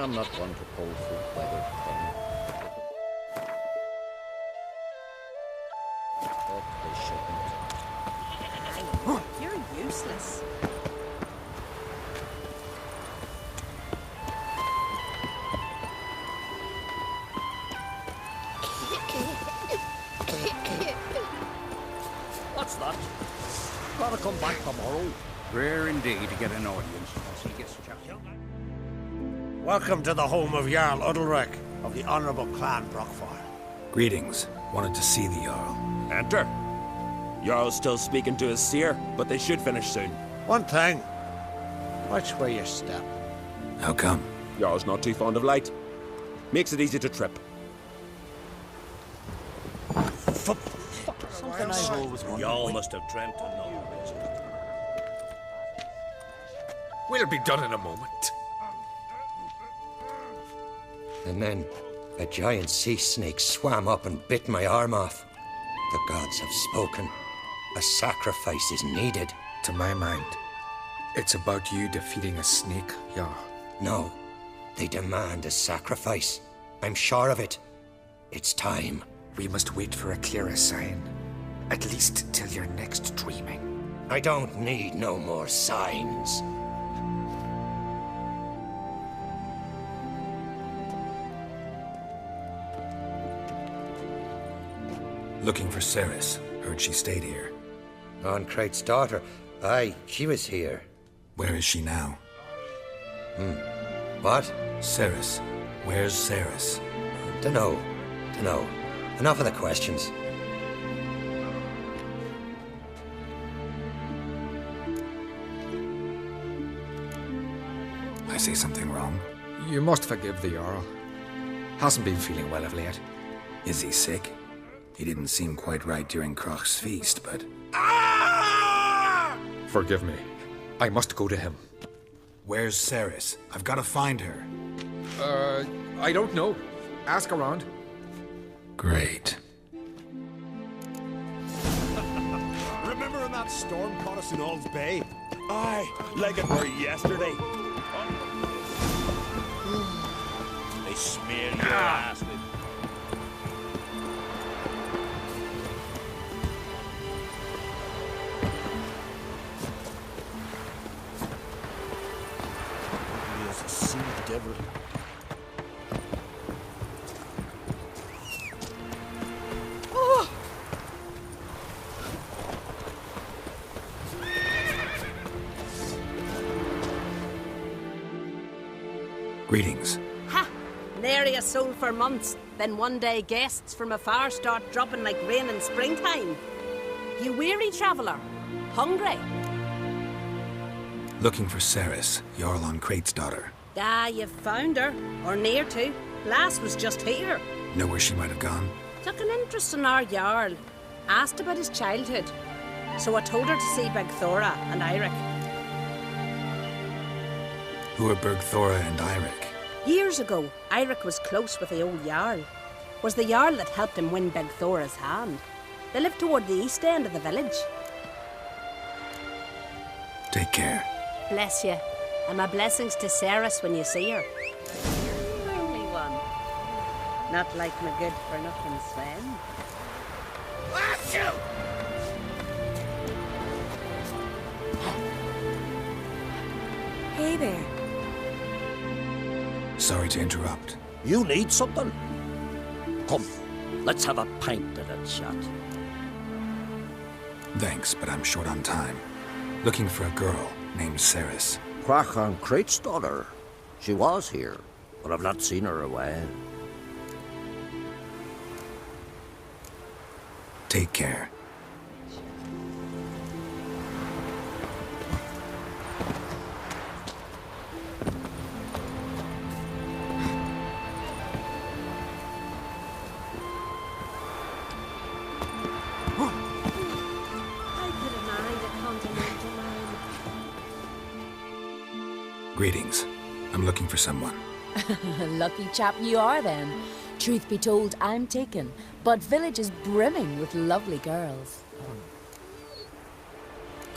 am not one to pull through weather tongue. But they shouldn't. You're useless. What's that? Gotta come back tomorrow. Rare indeed to get an audience as he gets chatty. Welcome to the home of Jarl Udalrek of the Honourable Clan Brockfire. Greetings. Wanted to see the Jarl. Enter. Jarl's still speaking to his seer, but they should finish soon. One thing. Watch where you step. How come? Jarl's not too fond of light. Makes it easy to trip. Something I've always wanted. Y'all must have dreamt of knowledge. We'll be done in a moment. And then a giant sea snake swam up and bit my arm off. The gods have spoken. A sacrifice is needed. To my mind, it's about you defeating a snake, Jarl. No, they demand a sacrifice. I'm sure of it. It's time. We must wait for a clearer sign. At least till your next dreaming. I don't need no more signs. Looking for Ceres. Heard she stayed here. Crate's daughter. Aye, she was here. Where is she now? What? Ceres. Where's Ceres? Dunno. Enough of the questions. I say something wrong? You must forgive the Jarl. Hasn't been feeling well of late. Is he sick? He didn't seem quite right during Crach's feast, but... Forgive me. I must go to him. Where's Ceres? I've got to find her. I don't know. Ask around. Great. Remember when that storm caught us in Ald's Bay? Aye, like it were yesterday. They smear your ass with... He is a sea devil. Greetings. Ha! Nary a soul for months. Then one day guests from afar start dropping like rain in springtime. You weary traveller? Hungry? Looking for Ceres, Jarl on Crate's daughter. Ah, you've found her. Or near to. Lass was just here. Know where she might have gone? Took an interest in our Jarl. Asked about his childhood. So I told her to see Begthora and Eirik. Who are Bergthora and Eirik? Years ago, Eirik was close with the old Jarl. Was the Jarl that helped him win Begthora's hand. They lived toward the east end of the village. Take care. Bless you. And my blessings to Ceres when you see her. You're the only one. Not like my good-for-nothing Sven. Hey there. Sorry to interrupt. You need something? Come, let's have a pint at a chat. Thanks, but I'm short on time. Looking for a girl named Ceres. Crach on Crate's daughter. She was here, but I've not seen her a while. Take care. Greetings. I'm looking for someone. Lucky chap you are then. Truth be told, I'm taken, but village is brimming with lovely girls.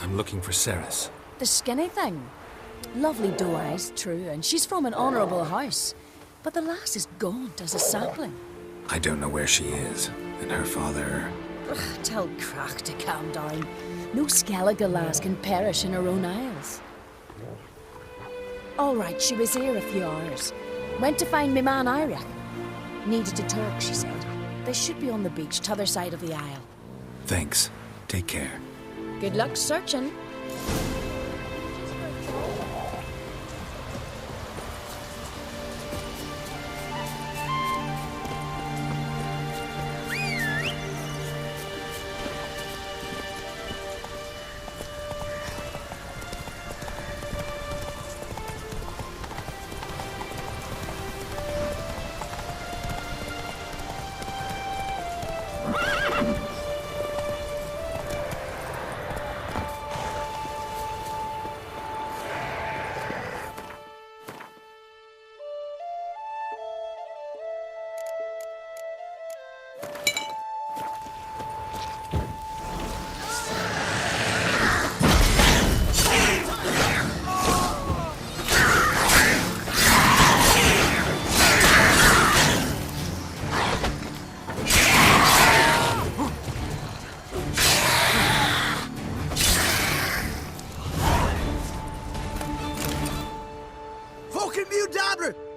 I'm looking for Ceres. The skinny thing? Lovely doe eyes, true, and she's from an honourable house. But the lass is gaunt as a sapling. I don't know where she is, and her father... Ugh, tell Crack to calm down. No Skellige lass can perish in her own isles. All right, she was here a few hours. Went to find me man Iric. Needed a Turk, she said. They should be on the beach, t'other side of the isle. Thanks. Take care. Good luck searching.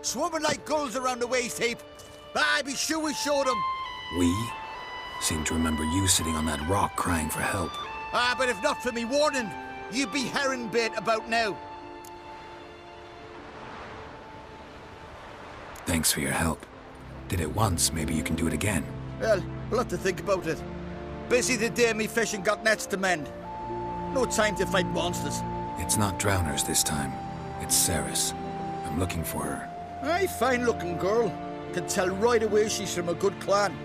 Swimming like gulls around the waist heap. I be sure we showed them. We seem to remember you sitting on that rock crying for help. But if not for me warning, you'd be herring bait about now. Thanks for your help. Did it once, maybe you can do it again. Well, we'll have to think about it. Busy the day me fishing got nets to mend. No time to fight monsters. It's not drowners this time. It's Ceres. I'm looking for her. Aye, fine-looking girl. Can tell right away she's from a good clan.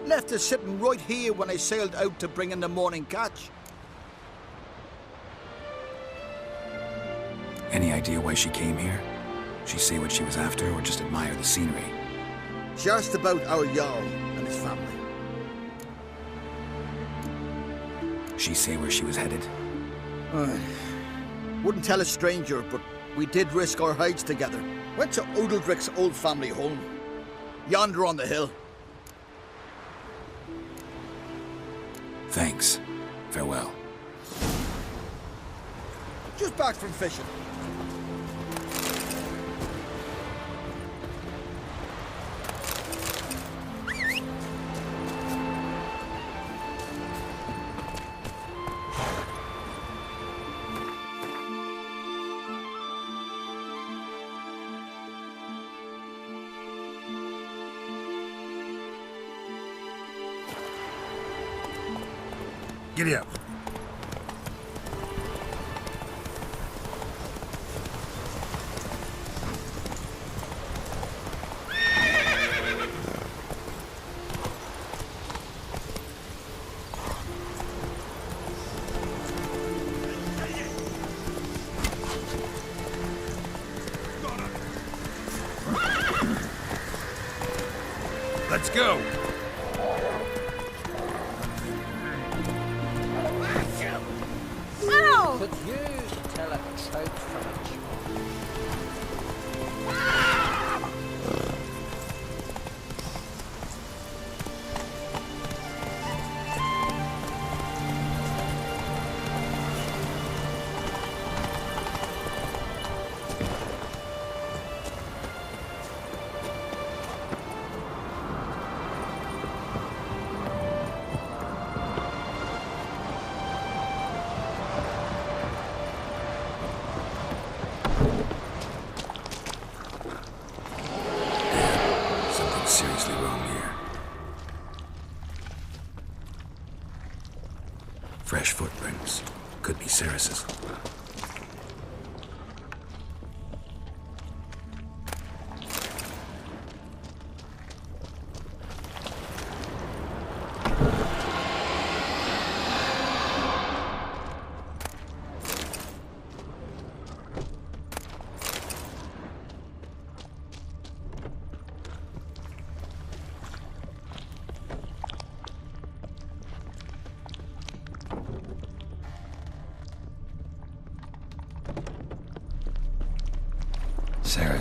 Left her sitting right here when I sailed out to bring in the morning catch. Any idea why she came here? She say what she was after, or just admire the scenery? She asked about our Jarl and his family. She say where she was headed? Wouldn't tell a stranger, but we did risk our hides together. Went to Odeldrick's old family home. Yonder on the hill. Thanks. Farewell. Just back from fishing. Giddy up. Let's go. Could you tell a trout from a joke? Seriously wrong here. Fresh footprints. Could be Ceres's.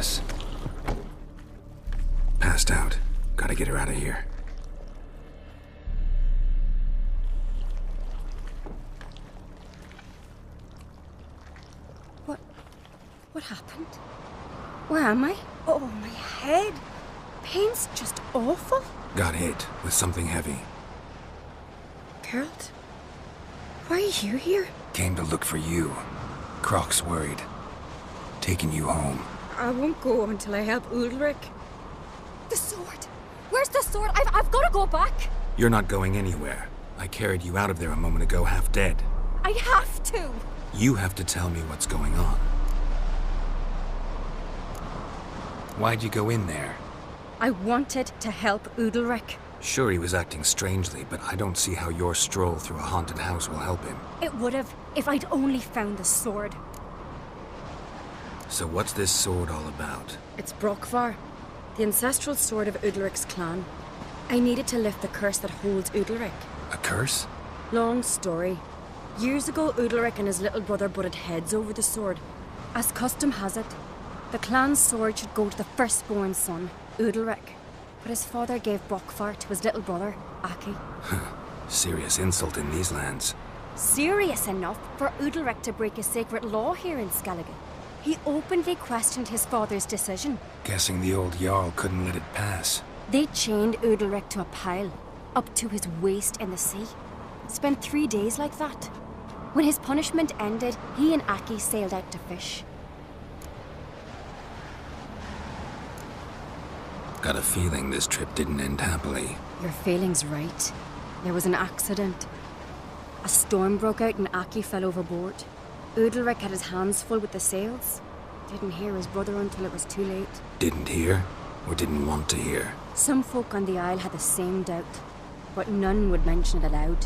Ceres. Passed out. Gotta get her out of here. What happened? Where am I? Oh, my head. Pain's just awful. Got hit with something heavy. Geralt? Why are you here? Came to look for you. Croc's worried. Taking you home. I won't go until I help Ulrich. The sword! Where's the sword? I've got to go back! You're not going anywhere. I carried you out of there a moment ago half dead. I have to! You have to tell me what's going on. Why'd you go in there? I wanted to help Ulrich. Sure, he was acting strangely, but I don't see how your stroll through a haunted house will help him. It would have, if I'd only found the sword. So what's this sword all about? It's Brokvar, the ancestral sword of Udalric's clan. I needed to lift the curse that holds Udalric. A curse? Long story. Years ago, Udalric and his little brother butted heads over the sword. As custom has it, the clan's sword should go to the firstborn son, Udalric. But his father gave Brokvar to his little brother, Aki. Serious insult in these lands. Serious enough for Udalric to break a sacred law here in Skellige. He openly questioned his father's decision. Guessing the old Jarl couldn't let it pass. They chained Udalric to a pile, up to his waist in the sea. Spent 3 days like that. When his punishment ended, he and Aki sailed out to fish. Got a feeling this trip didn't end happily. Your feeling's right. There was an accident. A storm broke out and Aki fell overboard. Udalric had his hands full with the sails. Didn't hear his brother until it was too late. Didn't hear? Or didn't want to hear? Some folk on the Isle had the same doubt, but none would mention it aloud.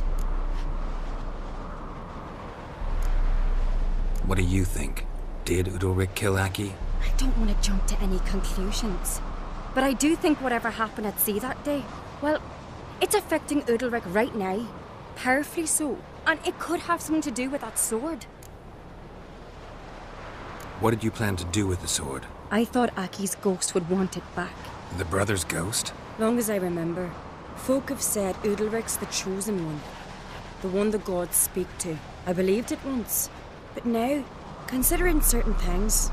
What do you think? Did Udalric kill Aki? I don't want to jump to any conclusions. But I do think whatever happened at sea that day, well, it's affecting Udalric right now. Powerfully so. And it could have something to do with that sword. What did you plan to do with the sword? I thought Aki's ghost would want it back. The brother's ghost? Long as I remember, folk have said Udalric's the chosen one. The one the gods speak to. I believed it once. But now, considering certain things,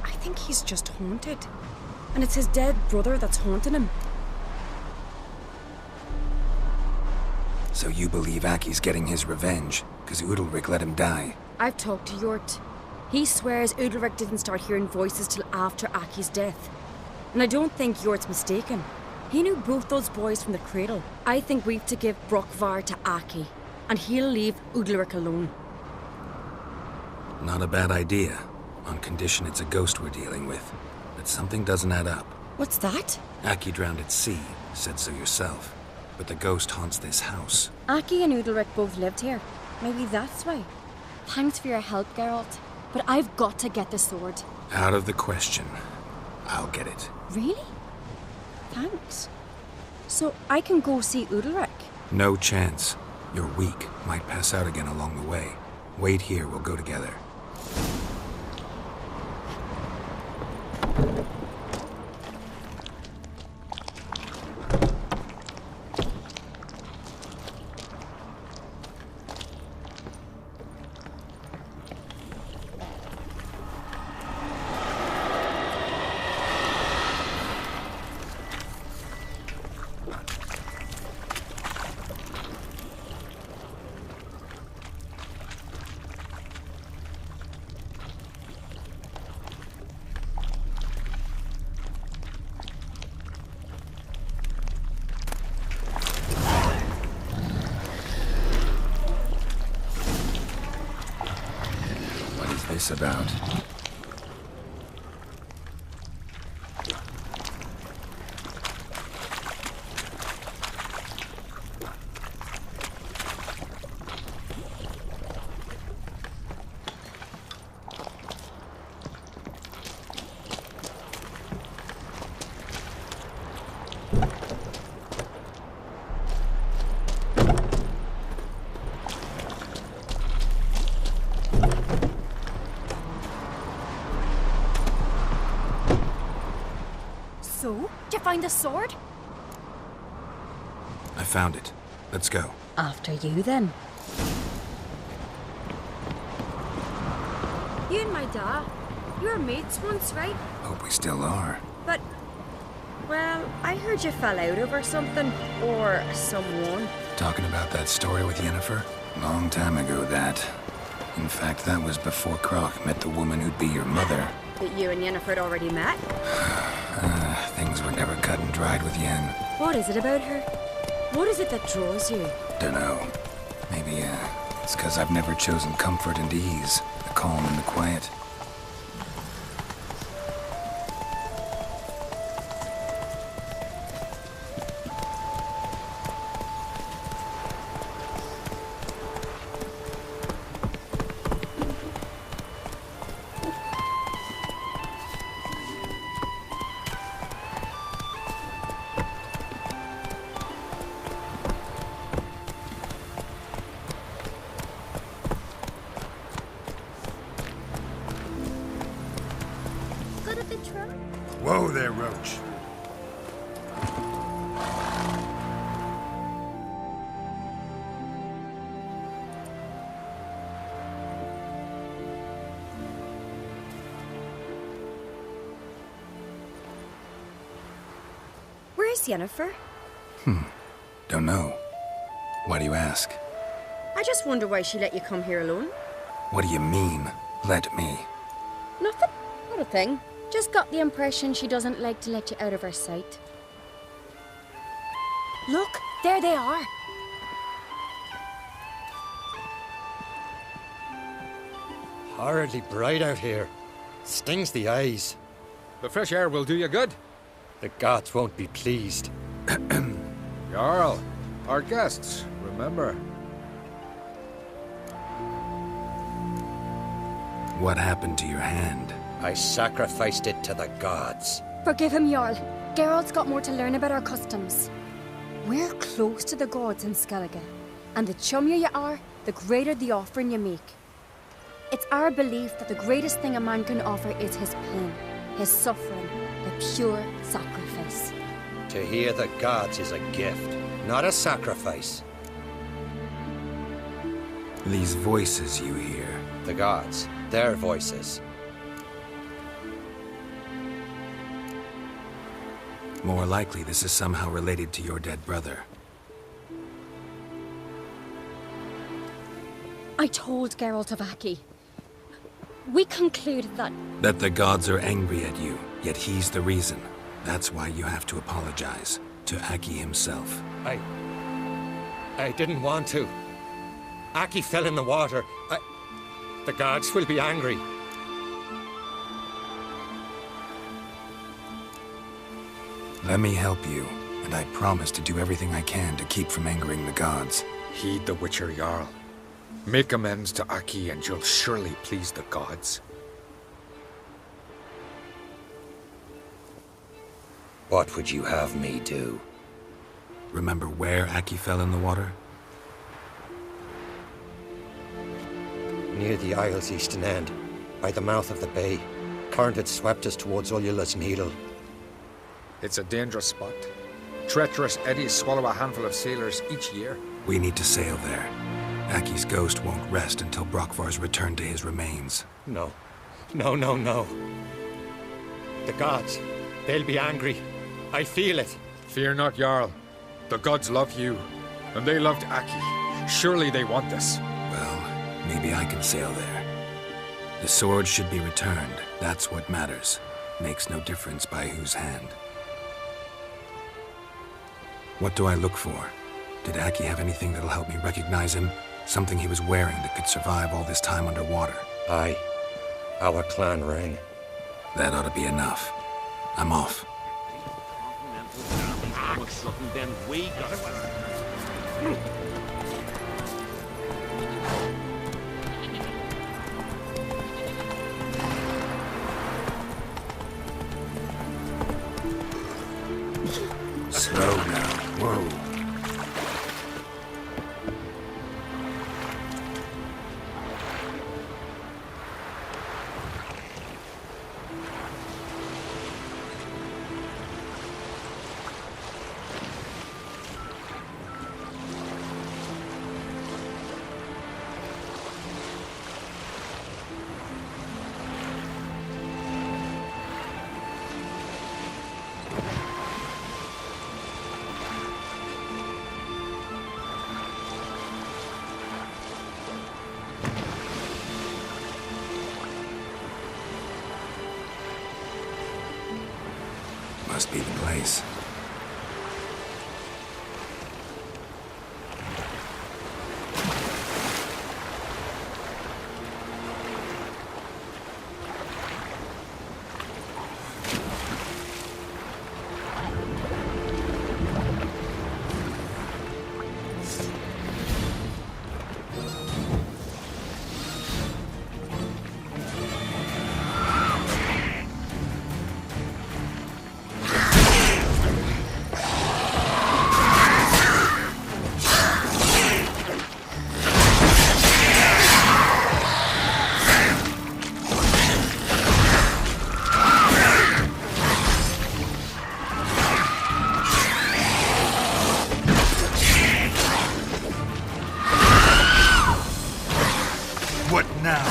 I think he's just haunted. And it's his dead brother that's haunting him. So you believe Aki's getting his revenge, because Udalric let him die? I've talked to Yort. He swears Udalric didn't start hearing voices till after Aki's death. And I don't think Yort's mistaken. He knew both those boys from the cradle. I think we've to give Brokvar to Aki, and he'll leave Udalric alone. Not a bad idea, on condition it's a ghost we're dealing with. But something doesn't add up. What's that? Aki drowned at sea, said so yourself. But the ghost haunts this house. Aki and Udalric both lived here. Maybe that's why. Thanks for your help, Geralt. But I've got to get the sword. Out of the question. I'll get it. Really? Thanks. So I can go see Udalric? No chance. You're weak. Might pass out again along the way. Wait here, we'll go together. About. So? Did you find the sword? I found it. Let's go. After you, then. You and my dad, you were mates once, right? Hope we still are. But, well, I heard you fell out over something. Or someone. Talking about that story with Yennefer? Long time ago, that. In fact, that was before Croc met the woman who'd be your mother. That you and Yennefer had already met? Things were never cut and dried with Yen. What is it about her? What is it that draws you? Dunno. Maybe, it's because I've never chosen comfort and ease, the calm and the quiet. Whoa there, Roach. Where is Yennefer? Don't know. Why do you ask? I just wonder why she let you come here alone. What do you mean, let me? Nothing. Not a thing. Just got the impression she doesn't like to let you out of her sight. Look, there they are. Horridly bright out here. Stings the eyes. The fresh air will do you good. The gods won't be pleased. Jarl, our guests, remember. What happened to your hand? I sacrificed it to the gods. Forgive him, Jarl. Geralt's got more to learn about our customs. We're close to the gods in Skellige, and the chummier you are, the greater the offering you make. It's our belief that the greatest thing a man can offer is his pain, his suffering, the pure sacrifice. To hear the gods is a gift, not a sacrifice. These voices you hear. The gods, their voices. More likely, this is somehow related to your dead brother. I told Geralt of Aki. We concluded that... That the gods are angry at you, yet he's the reason. That's why you have to apologize. To Aki himself. I didn't want to. Aki fell in the water. The gods will be angry. Let me help you, and I promise to do everything I can to keep from angering the gods. Heed the Witcher Jarl. Make amends to Aki and you'll surely please the gods. What would you have me do? Remember where Aki fell in the water? Near the Isle's eastern end, by the mouth of the bay. Current had swept us towards Ullula's Needle. It's a dangerous spot. Treacherous eddies swallow a handful of sailors each year. We need to sail there. Aki's ghost won't rest until Brokvar's returned to his remains. No. No. The gods, they'll be angry. I feel it. Fear not, Jarl. The gods love you, and they loved Aki. Surely they want this. Well, maybe I can sail there. The sword should be returned. That's what matters. Makes no difference by whose hand. What do I look for? Did Aki have anything that'll help me recognize him? Something he was wearing that could survive all this time underwater? Aye. Our clan ring. That ought to be enough. I'm off. Slow now. Whoa. must be the place. What now?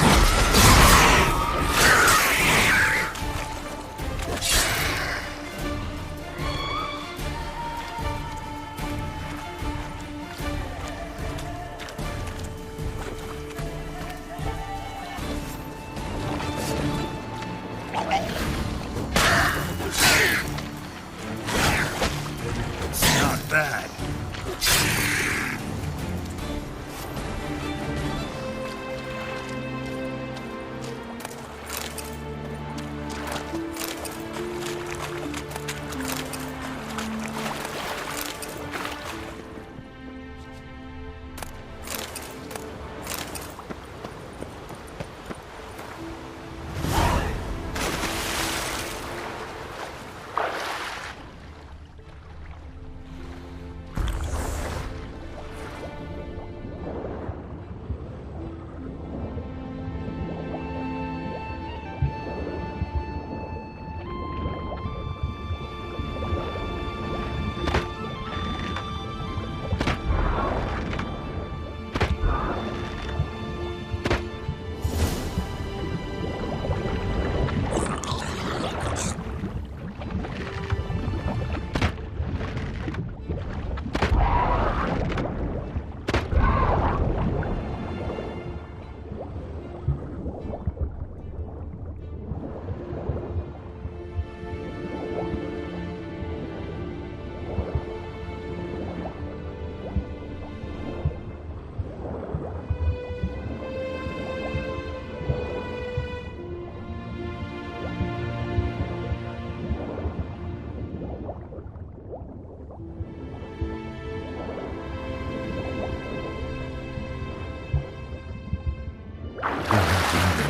Not bad.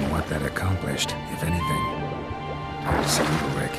What that accomplished, if anything. Time to see Rick.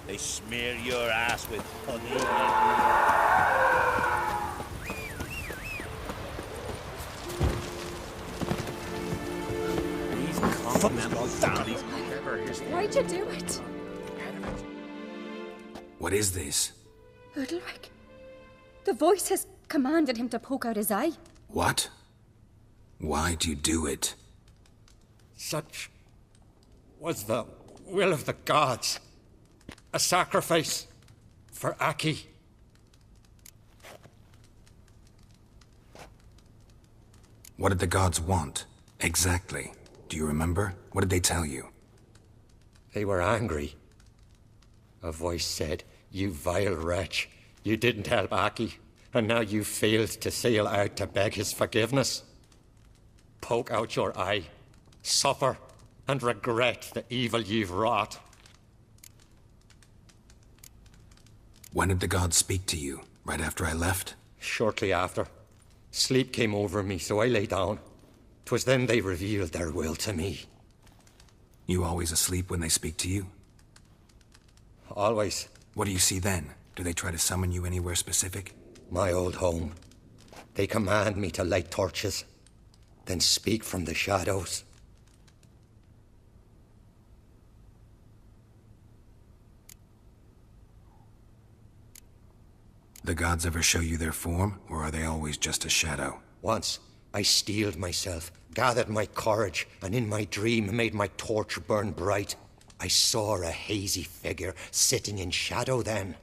They smear your ass with honey. Why'd you do it? What is this? Udalric. The voice has commanded him to poke out his eye. What? Why'd you do it? Such was the will of the gods. A sacrifice for Aki. What did the gods want? Exactly. Do you remember? What did they tell you? They were angry. A voice said, "You vile wretch, you didn't help Aki, and now you failed to sail out to beg his forgiveness. Poke out your eye, suffer, and regret the evil you've wrought." When did the gods speak to you? Right after I left? Shortly after. Sleep came over me, so I lay down. 'Twas then they revealed their will to me. You always asleep when they speak to you? Always. What do you see then? Do they try to summon you anywhere specific? My old home. They command me to light torches, then speak from the shadows. The gods ever show you their form, or are they always just a shadow? Once, I steeled myself, gathered my courage, and in my dream made my torch burn bright. I saw a hazy figure sitting in shadow then.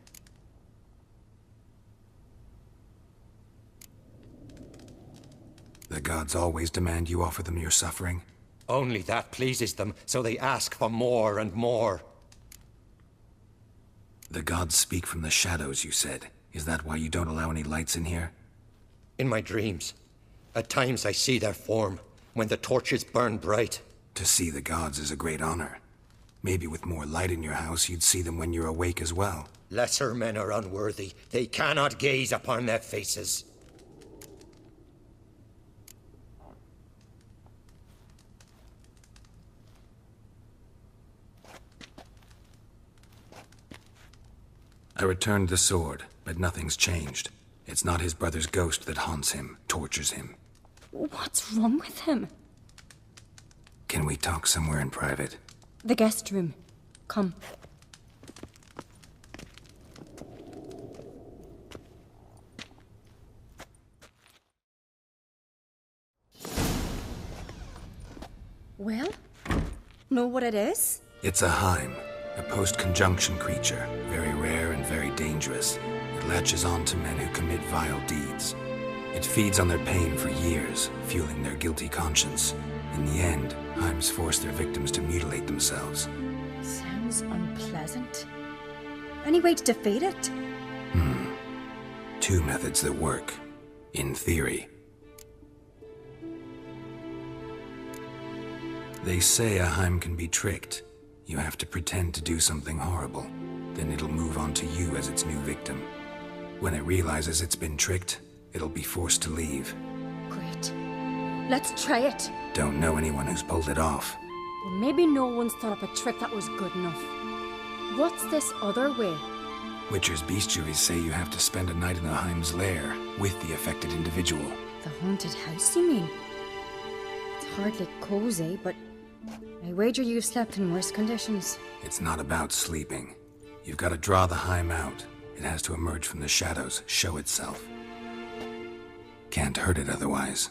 The gods always demand you offer them your suffering? Only that pleases them, so they ask for more and more. The gods speak from the shadows, you said. Is that why you don't allow any lights in here? In my dreams. At times I see their form, when the torches burn bright. To see the gods is a great honor. Maybe with more light in your house, you'd see them when you're awake as well. Lesser men are unworthy. They cannot gaze upon their faces. I returned the sword, but nothing's changed. It's not his brother's ghost that haunts him, tortures him. What's wrong with him? Can we talk somewhere in private? The guest room. Come. Well, know what it is? It's a Heim, a post-conjunction creature, very rare and very dangerous. It latches on to men who commit vile deeds. It feeds on their pain for years, fueling their guilty conscience. In the end, Heims force their victims to mutilate themselves. Sounds unpleasant. Any way to defeat it? Two methods that work. In theory. They say a Heim can be tricked. You have to pretend to do something horrible. Then it'll move on to you as its new victim. When it realizes it's been tricked, it'll be forced to leave. Great. Let's try it. Don't know anyone who's pulled it off. Well, maybe no one's thought up a trick that was good enough. What's this other way? Witcher's bestiaries say you have to spend a night in the Heim's lair with the affected individual. The haunted house, you mean? It's hardly cozy, but I wager you've slept in worse conditions. It's not about sleeping. You've got to draw the Heim out. It has to emerge from the shadows, show itself. Can't hurt it otherwise.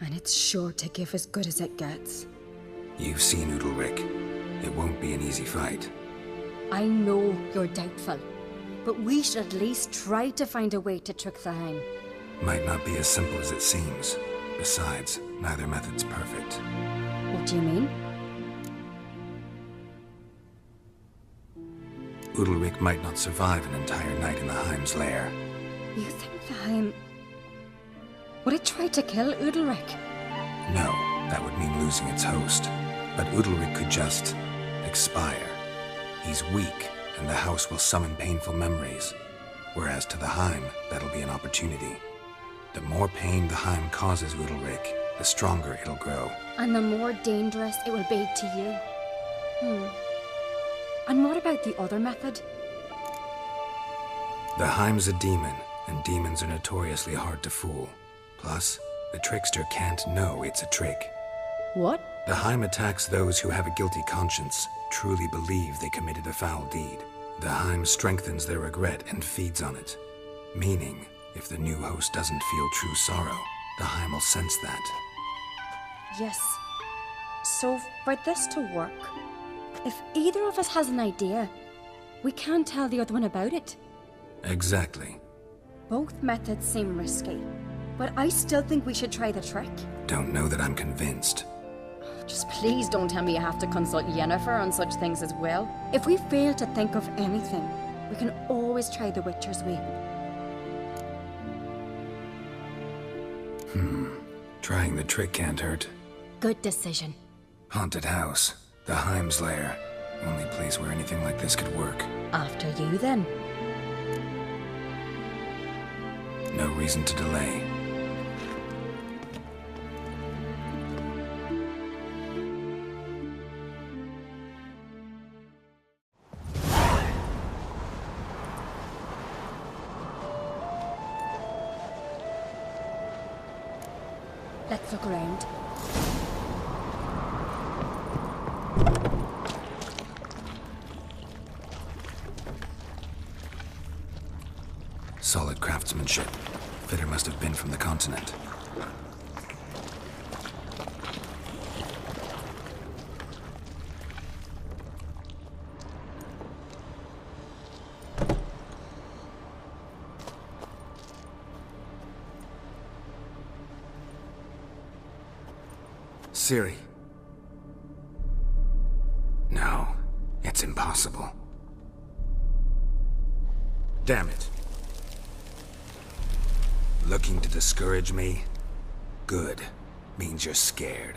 And it's sure to give as good as it gets. You've seen Udalric. It won't be an easy fight. I know you're doubtful, but we should at least try to find a way to trick the Heim. Might not be as simple as it seems. Besides, neither method's perfect. What do you mean? Udalric might not survive an entire night in the Heim's lair. You think the Heim... Would it try to kill Udalric? No, that would mean losing its host. But Udalric could just... expire. He's weak, and the house will summon painful memories. Whereas to the Heim, that'll be an opportunity. The more pain the Heim causes Udalric, the stronger it'll grow. And the more dangerous it will be to you. And what about the other method? The Heim's a demon, and demons are notoriously hard to fool. Plus, the trickster can't know it's a trick. What? The Heim attacks those who have a guilty conscience, truly believe they committed a foul deed. The Heim strengthens their regret and feeds on it. Meaning, if the new host doesn't feel true sorrow, the Heim will sense that. Yes. So, for this to work, if either of us has an idea, We can't tell the other one about it. Exactly. Both methods seem risky, but I still think we should try the trick. Don't know that I'm convinced. Just please don't tell me you have to consult Yennefer on such things as well. If we fail to think of anything, we can always try the Witcher's way. Trying the trick can't hurt. Good decision. Haunted house. The Heim's lair. Only place where anything like this could work. After you, then. No reason to delay. Let's look around. Solid craftsmanship. Fitter must have been from the continent. Ciri. No, it's impossible. Damn it. Looking to discourage me? Good. Means you're scared.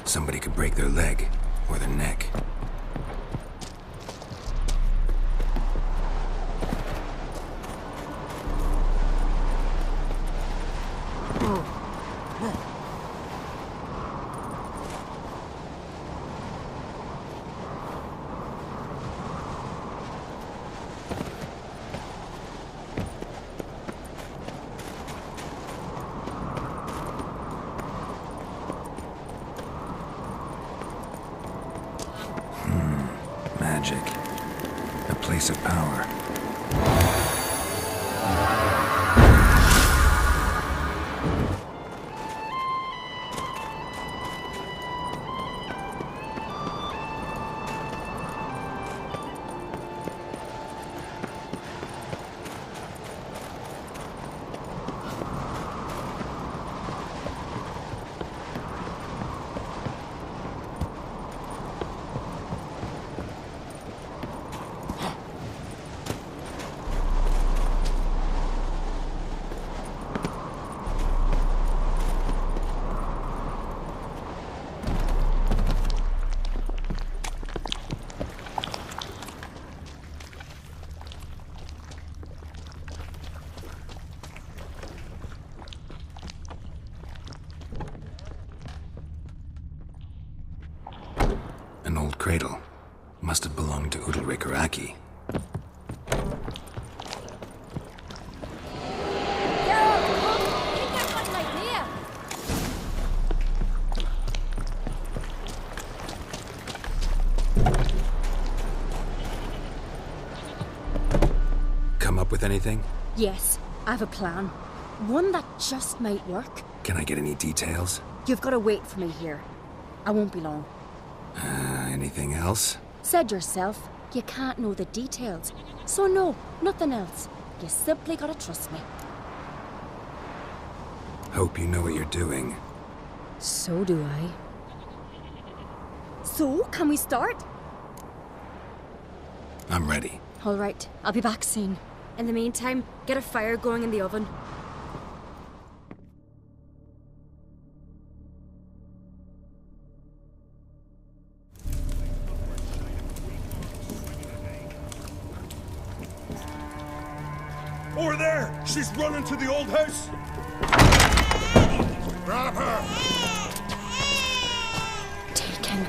Somebody could break their leg or their neck. Magic. A place of power. An old cradle. Must have belonged to Udalryk or Aki. Come up with anything? Yes, I have a plan. One that just might work. Can I get any details? You've got to wait for me here. I won't be long. Anything else? Said yourself, you can't know the details. So no, nothing else. You simply gotta trust me. Hope you know what you're doing. So do I. So, can we start? I'm ready. All right, I'll be back soon. In the meantime, get a fire going in the oven. Over there! She's running to the old house! Grab her! Taken.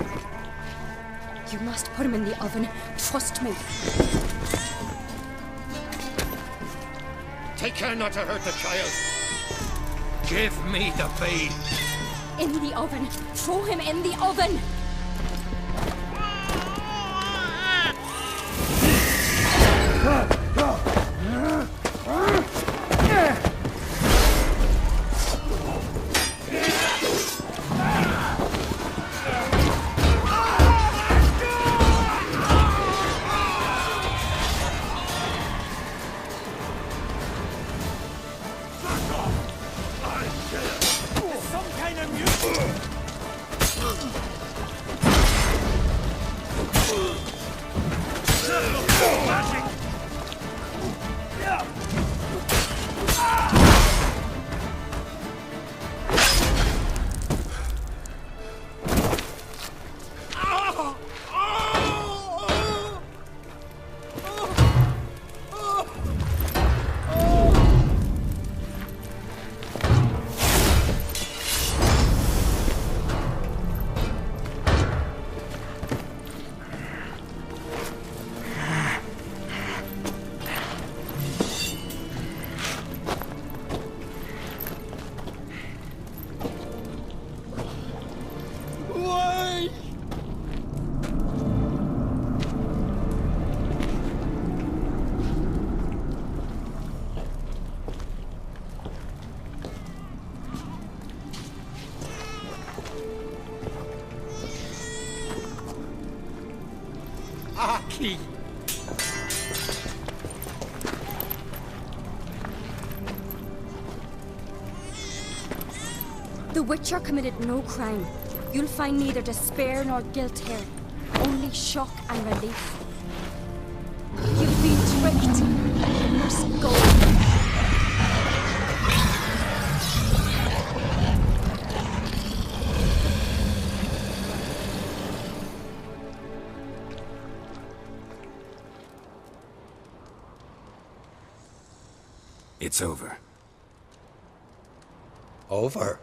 You must put him in the oven. Trust me. Take care not to hurt the child. Give me the babe. In the oven! Throw him in the oven! Aki! The Witcher committed no crime. You'll find neither despair nor guilt here. Only shock and relief. You've been tricked. You must go. It's over. Over?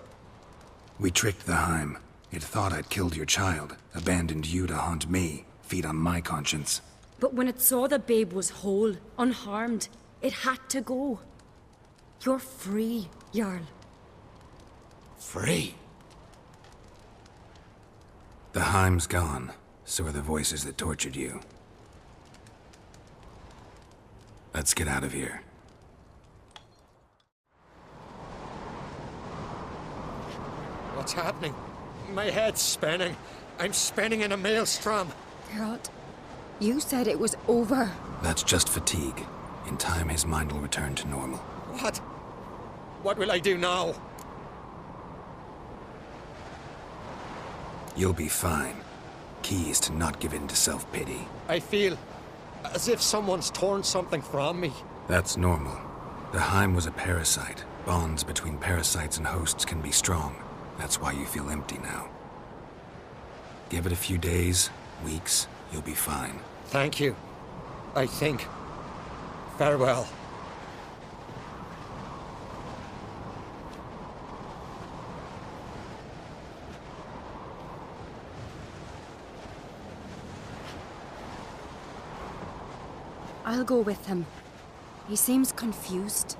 We tricked the Heim. It thought I'd killed your child, abandoned you to haunt me, feed on my conscience. But when it saw the babe was whole, unharmed, it had to go. You're free, Jarl. Free? The Heim's gone, so are the voices that tortured you. Let's get out of here. What's happening? My head's spinning. I'm spinning in a maelstrom. Geralt, you said it was over. That's just fatigue. In time, his mind will return to normal. What? What will I do now? You'll be fine. Key is to not give in to self-pity. I feel as if someone's torn something from me. That's normal. The Heim was a parasite. Bonds between parasites and hosts can be strong. That's why you feel empty now. Give it a few days, weeks, you'll be fine. Thank you. I think. Farewell. I'll go with him. He seems confused.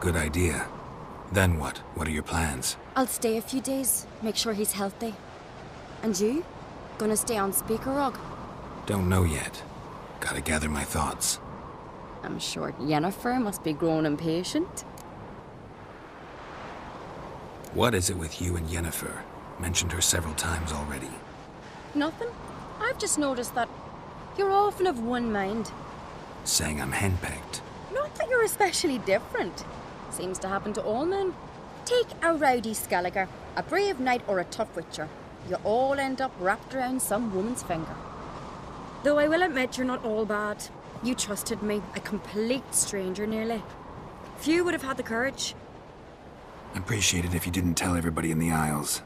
Good idea. Then what? What are your plans? I'll stay a few days, make sure he's healthy. And you? Gonna stay on Speaker Rog? Don't know yet. Gotta gather my thoughts. I'm sure Yennefer must be growing impatient. What is it with you and Yennefer? Mentioned her several times already. Nothing. I've just noticed that you're often of one mind. Saying I'm henpecked. Not that you're especially different. Seems to happen to all men. Take a rowdy Skelliger, a brave knight or a tough witcher. You all end up wrapped around some woman's finger. Though I will admit you're not all bad. You trusted me, a complete stranger nearly. Few would have had the courage. Appreciate it if you didn't tell everybody in the Isles.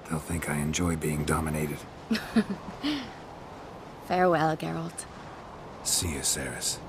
They'll think I enjoy being dominated. Farewell, Geralt. See you, Ceres.